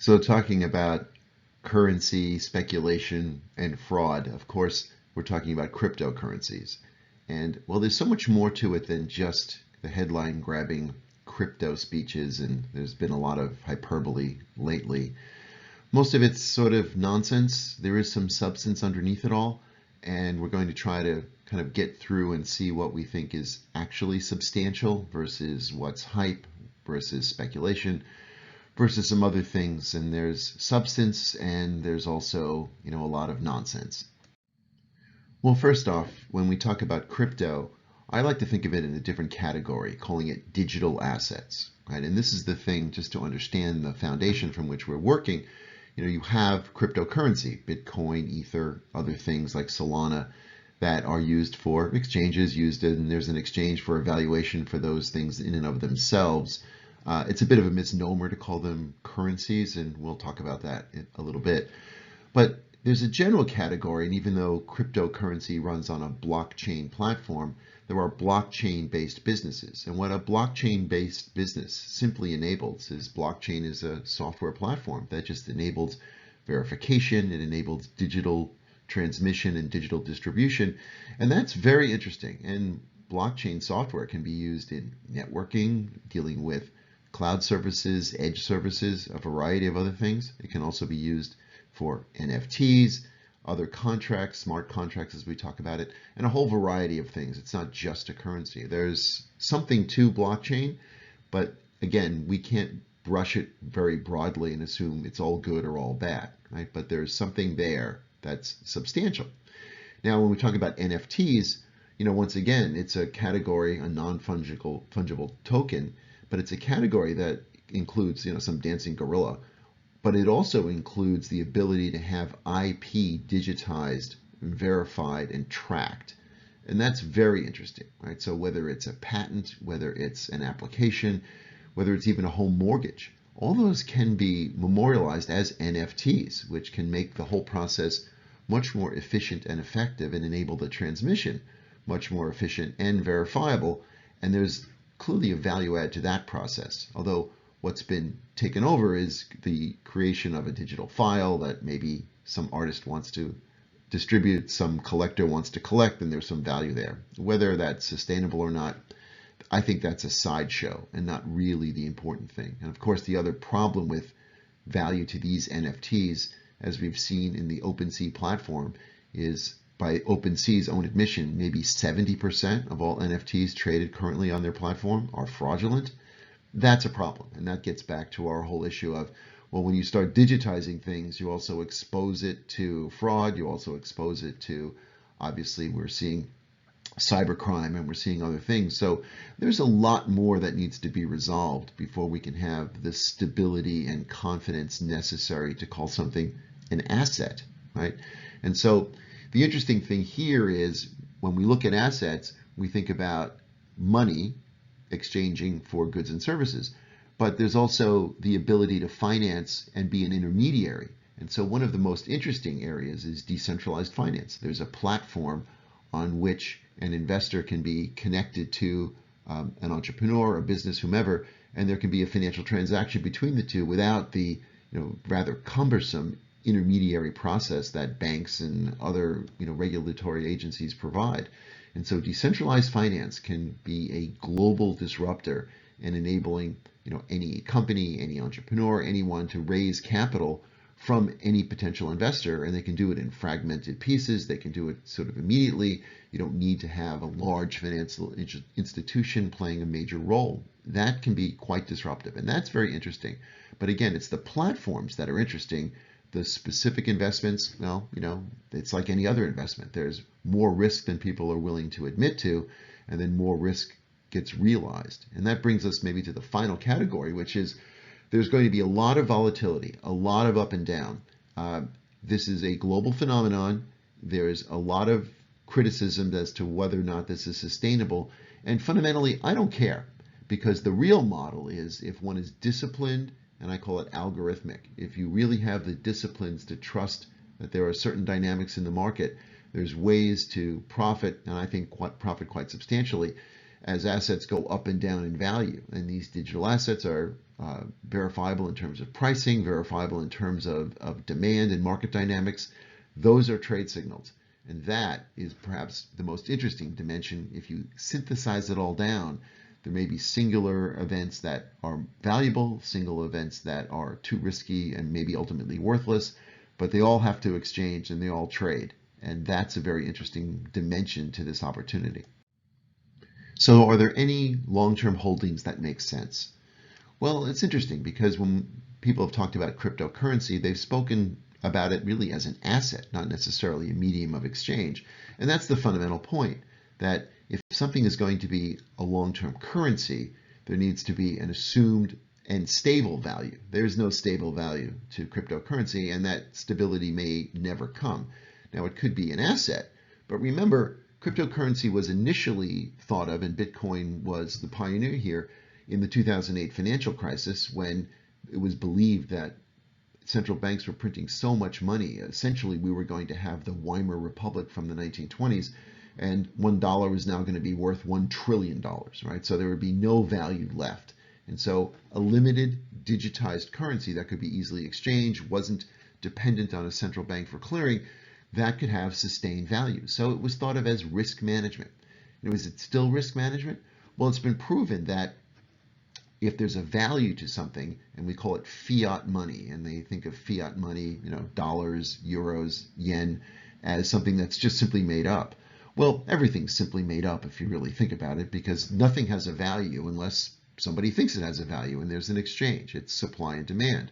So talking about currency speculation and fraud, of course, we're talking about cryptocurrencies. And well, there's so much more to it than just the headline grabbing crypto speeches, and there's been a lot of hyperbole lately. Most of it's sort of nonsense. There is some substance underneath it all, and we're going to try to kind of get through and see what we think is actually substantial versus what's hype versus speculation versus some other things. And there's substance and there's also, a lot of nonsense. Well, first off, when we talk about crypto, I like to think of it in a different category, calling it digital assets, right? And this is the thing, just to understand the foundation from which we're working. You have cryptocurrency, Bitcoin, Ether, other things like Solana that are used for exchanges, and there's an exchange for evaluation for those things in and of themselves. It's a bit of a misnomer to call them currencies, and we'll talk about that in a little bit. But there's a general category, and even though cryptocurrency runs on a blockchain platform, there are blockchain-based businesses. And what a blockchain-based business simply enables is blockchain is a software platform that just enables verification, it enables digital transmission and digital distribution, and that's very interesting. And blockchain software can be used in networking, dealing with cloud services, edge services, a variety of other things. It can also be used for NFTs, other contracts, smart contracts as we talk about it, and a whole variety of things. It's not just a currency. There's something to blockchain, but again, we can't brush it very broadly and assume it's all good or all bad, right? But there's something there that's substantial. Now, when we talk about NFTs, once again, it's a category, a non-fungible token, but it's a category that includes, some dancing gorilla, but it also includes the ability to have IP digitized, verified, and tracked. And that's very interesting, right? So whether it's a patent, whether it's an application, whether it's even a home mortgage, all those can be memorialized as NFTs, which can make the whole process much more efficient and effective and enable the transmission much more efficient and verifiable. And there's clearly a value add to that process. Although what's been taken over is the creation of a digital file that maybe some artist wants to distribute, some collector wants to collect, and there's some value there. Whether that's sustainable or not, I think that's a sideshow and not really the important thing. And of course, the other problem with value to these NFTs, as we've seen in the OpenSea platform, is by OpenSea's own admission, maybe 70% of all NFTs traded currently on their platform are fraudulent. That's a problem. And that gets back to our whole issue of, well, when you start digitizing things, you also expose it to fraud. You also expose it to, obviously, we're seeing cybercrime and we're seeing other things. So there's a lot more that needs to be resolved before we can have the stability and confidence necessary to call something an asset, right? And so the interesting thing here is when we look at assets, we think about money exchanging for goods and services, but there's also the ability to finance and be an intermediary. And so one of the most interesting areas is decentralized finance. There's a platform on which an investor can be connected to an entrepreneur, a business, whomever, and there can be a financial transaction between the two without the rather cumbersome intermediary process that banks and other regulatory agencies provide. And so decentralized finance can be a global disruptor in enabling any company, any entrepreneur, anyone to raise capital from any potential investor, and they can do it in fragmented pieces. They can do it sort of immediately. You don't need to have a large financial institution playing a major role. That can be quite disruptive, and that's very interesting. But again, it's the platforms that are interesting. The specific investments, well, it's like any other investment. There's more risk than people are willing to admit to, and then more risk gets realized. And that brings us maybe to the final category, which is there's going to be a lot of volatility, a lot of up and down. This is a global phenomenon. There's a lot of criticism as to whether or not this is sustainable. And fundamentally, I don't care, because the real model is if one is disciplined, and I call it algorithmic. If you really have the disciplines to trust that there are certain dynamics in the market, there's ways to profit, and I think profit quite substantially. as assets go up and down in value. And these digital assets are verifiable in terms of pricing, verifiable in terms of demand and market dynamics. Those are trade signals. And that is perhaps the most interesting dimension. If you synthesize it all down, there may be singular events that are valuable, single events that are too risky and maybe ultimately worthless, but they all have to exchange and they all trade. And that's a very interesting dimension to this opportunity. So are there any long-term holdings that make sense? Well, it's interesting because when people have talked about cryptocurrency, they've spoken about it really as an asset, not necessarily a medium of exchange. And that's the fundamental point, that if something is going to be a long-term currency, there needs to be an assumed and stable value. There's no stable value to cryptocurrency, and that stability may never come. Now, it could be an asset, but remember, cryptocurrency was initially thought of, and Bitcoin was the pioneer here, in the 2008 financial crisis, when it was believed that central banks were printing so much money. Essentially, we were going to have the Weimar Republic from the 1920s, and $1 is now going to be worth $1 trillion, right? So there would be no value left. And so a limited digitized currency that could be easily exchanged, wasn't dependent on a central bank for clearing, that could have sustained value. So it was thought of as risk management. Is it still risk management? Well, it's been proven that if there's a value to something, and we call it fiat money, and they think of fiat money, dollars, euros, yen, as something that's just simply made up. Well, everything's simply made up if you really think about it, because nothing has a value unless somebody thinks it has a value and there's an exchange. It's supply and demand.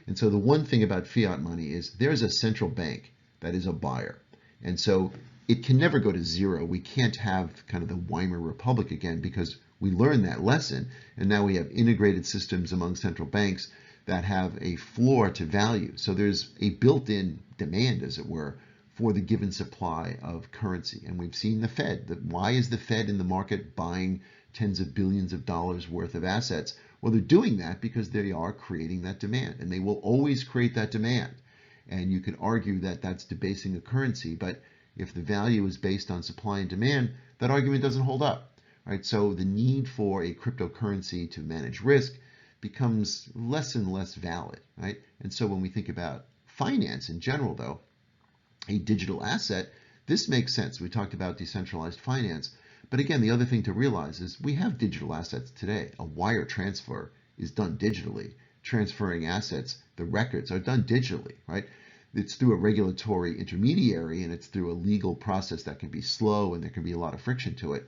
And so the one thing about fiat money is there's a central bank that is a buyer. And so it can never go to zero. We can't have kind of the Weimar Republic again, because we learned that lesson, and now we have integrated systems among central banks that have a floor to value. So there's a built-in demand, as it were, for the given supply of currency. And we've seen the Fed. Why is the Fed in the market buying tens of billions of dollars worth of assets? Well, they're doing that because they are creating that demand, and they will always create that demand. And you can argue that that's debasing a currency, but if the value is based on supply and demand, that argument doesn't hold up. Right? So the need for a cryptocurrency to manage risk becomes less and less valid. Right? And so when we think about finance in general, though, a digital asset, this makes sense. We talked about decentralized finance. But again, the other thing to realize is we have digital assets today. A wire transfer is done digitally. Transferring assets, the records are done digitally, right? It's through a regulatory intermediary, and it's through a legal process that can be slow and there can be a lot of friction to it.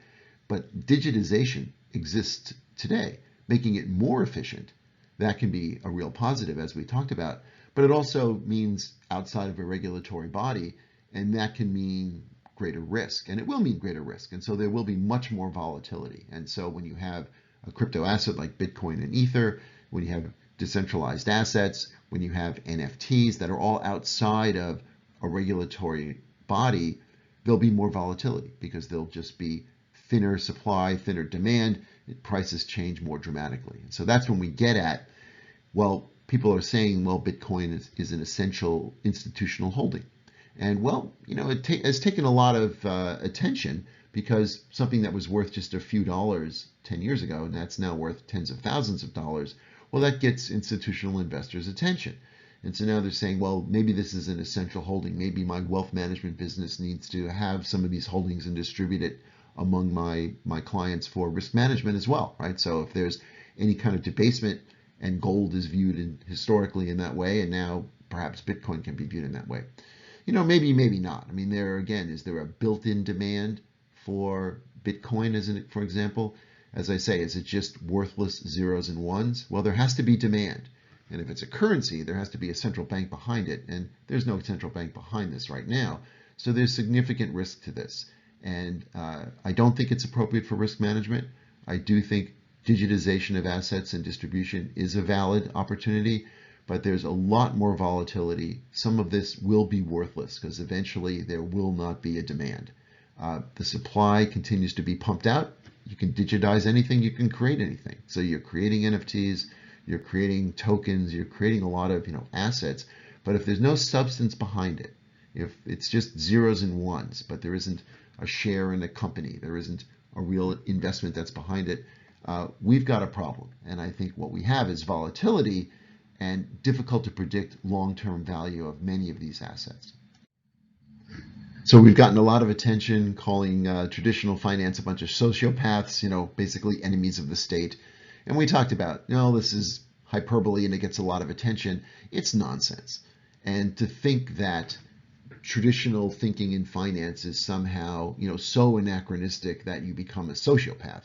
But digitization exists today, making it more efficient. That can be a real positive, as we talked about, but it also means outside of a regulatory body, and that can mean greater risk, and it will mean greater risk. And so there will be much more volatility. And so when you have a crypto asset like Bitcoin and Ether, when you have decentralized assets, when you have NFTs that are all outside of a regulatory body, there'll be more volatility because there'll just be thinner supply, thinner demand, prices change more dramatically. And so that's when we get at, well, people are saying, well, Bitcoin is an essential institutional holding. And well, it has taken a lot of attention, because something that was worth just a few dollars 10 years ago, and that's now worth tens of thousands of dollars, well, that gets institutional investors' attention. And so now they're saying, well, maybe this is an essential holding. Maybe my wealth management business needs to have some of these holdings and distribute it among my clients for risk management as well, right? So if there's any kind of debasement, and gold is viewed historically in that way, and now perhaps Bitcoin can be viewed in that way. Maybe not. I mean, is there a built-in demand for Bitcoin, for example? As I say, is it just worthless zeros and ones? Well, there has to be demand. And if it's a currency, there has to be a central bank behind it. And there's no central bank behind this right now. So there's significant risk to this. And I don't think it's appropriate for risk management. I do think digitization of assets and distribution is a valid opportunity, but there's a lot more volatility. Some of this will be worthless because eventually there will not be a demand. The supply continues to be pumped out. You can digitize anything, you can create anything. So you're creating NFTs, you're creating tokens, you're creating a lot of assets, but if there's no substance behind it, if it's just zeros and ones, but there isn't a share in a company, there isn't a real investment that's behind it, we've got a problem. And I think what we have is volatility and difficult to predict long-term value of many of these assets. So we've gotten a lot of attention calling traditional finance a bunch of sociopaths, basically enemies of the state. And we talked about, this is hyperbole and it gets a lot of attention. It's nonsense. And to think that traditional thinking in finance is somehow, so anachronistic that you become a sociopath,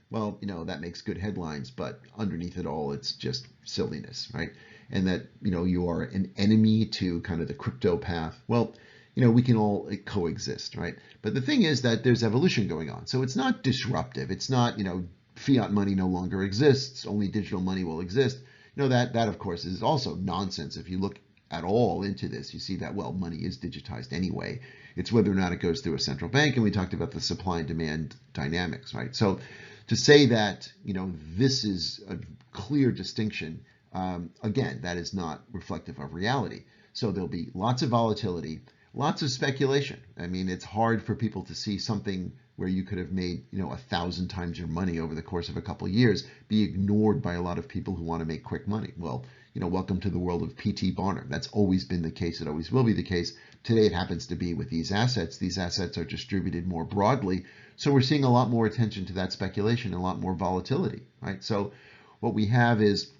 well, that makes good headlines, but underneath it all, it's just silliness, right? And that, you are an enemy to kind of the crypto path. Well, we can all coexist, right? But the thing is that there's evolution going on. So it's not disruptive. It's not, fiat money no longer exists. Only digital money will exist. That of course is also nonsense. If you look at all into this, you see that, well, money is digitized anyway. It's whether or not it goes through a central bank. And we talked about the supply and demand dynamics, right? So to say that, this is a clear distinction, again, that is not reflective of reality. So there'll be lots of volatility, lots of speculation. I mean, it's hard for people to see something where you could have made, 1,000 times your money over the course of a couple of years be ignored by a lot of people who want to make quick money. Well, welcome to the world of P.T. Barnum. That's always been the case. It always will be the case. Today, it happens to be with these assets. These assets are distributed more broadly. So we're seeing a lot more attention to that speculation, a lot more volatility, right? So what we have is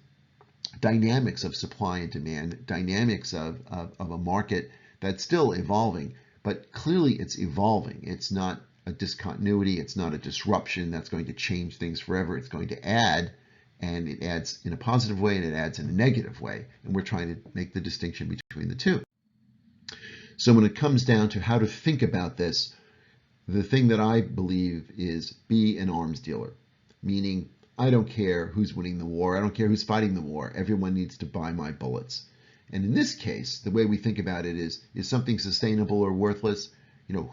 dynamics of supply and demand, dynamics of a market that's still evolving, but clearly it's evolving. It's not a discontinuity. It's not a disruption that's going to change things forever. It's going to add, and it adds in a positive way and it adds in a negative way. And we're trying to make the distinction between the two. So when it comes down to how to think about this, the thing that I believe is be an arms dealer, meaning I don't care who's winning the war. I don't care who's fighting the war. Everyone needs to buy my bullets. And in this case, the way we think about it is something sustainable or worthless?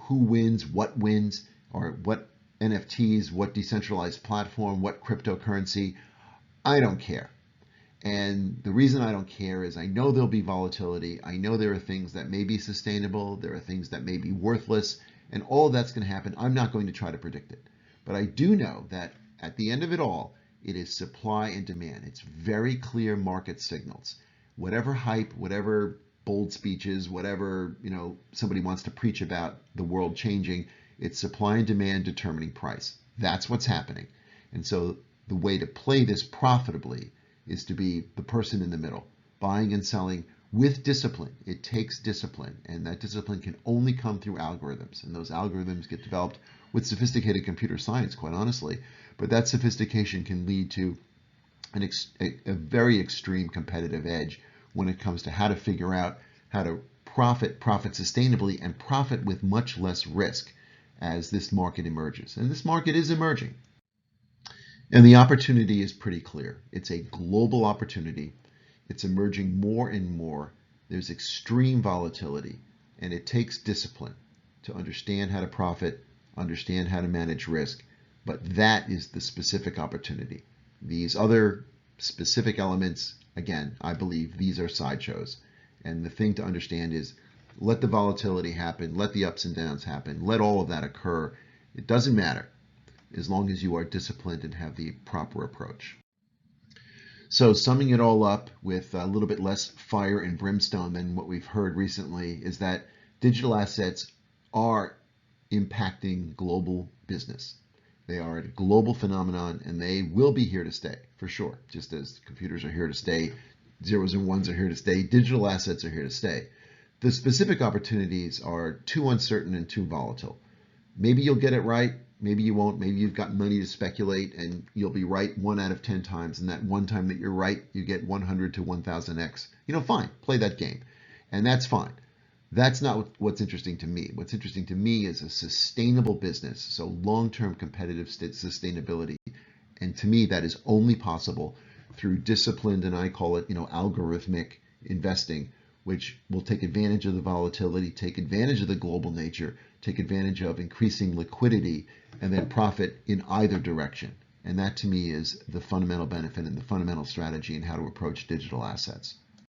Who wins, or what NFTs, what decentralized platform, what cryptocurrency? I don't care. And the reason I don't care is I know there'll be volatility. I know there are things that may be sustainable. There are things that may be worthless. And all of that's going to happen. I'm not going to try to predict it. But I do know that at the end of it all, it is supply and demand. It's very clear market signals. Whatever hype, whatever bold speeches, whatever somebody wants to preach about the world changing, it's supply and demand determining price. That's what's happening. And so the way to play this profitably is to be the person in the middle, buying and selling with discipline. It takes discipline, and that discipline can only come through algorithms. And those algorithms get developed with sophisticated computer science, quite honestly. But that sophistication can lead to a very extreme competitive edge when it comes to how to figure out how to profit sustainably and profit with much less risk as this market emerges. And this market is emerging. And the opportunity is pretty clear. It's a global opportunity. It's emerging more and more. There's extreme volatility, and it takes discipline to understand how to profit, understand how to manage risk. But that is the specific opportunity. These other specific elements, again, I believe these are sideshows. And the thing to understand is let the volatility happen, let the ups and downs happen, let all of that occur. It doesn't matter as long as you are disciplined and have the proper approach. So summing it all up with a little bit less fire and brimstone than what we've heard recently is that digital assets are impacting global business. They are a global phenomenon, and they will be here to stay, for sure. Just as computers are here to stay, zeros and ones are here to stay, digital assets are here to stay. The specific opportunities are too uncertain and too volatile. Maybe you'll get it right, maybe you won't. Maybe you've got money to speculate, and you'll be right 1 out of 10 times, and that one time that you're right, you get 100 to 1000x. Fine, play that game, and that's fine. That's not what's interesting to me. What's interesting to me is a sustainable business, so long-term competitive sustainability. And to me, that is only possible through disciplined, and I call it, algorithmic investing, which will take advantage of the volatility, take advantage of the global nature, take advantage of increasing liquidity, and then profit in either direction. And that to me is the fundamental benefit and the fundamental strategy in how to approach digital assets.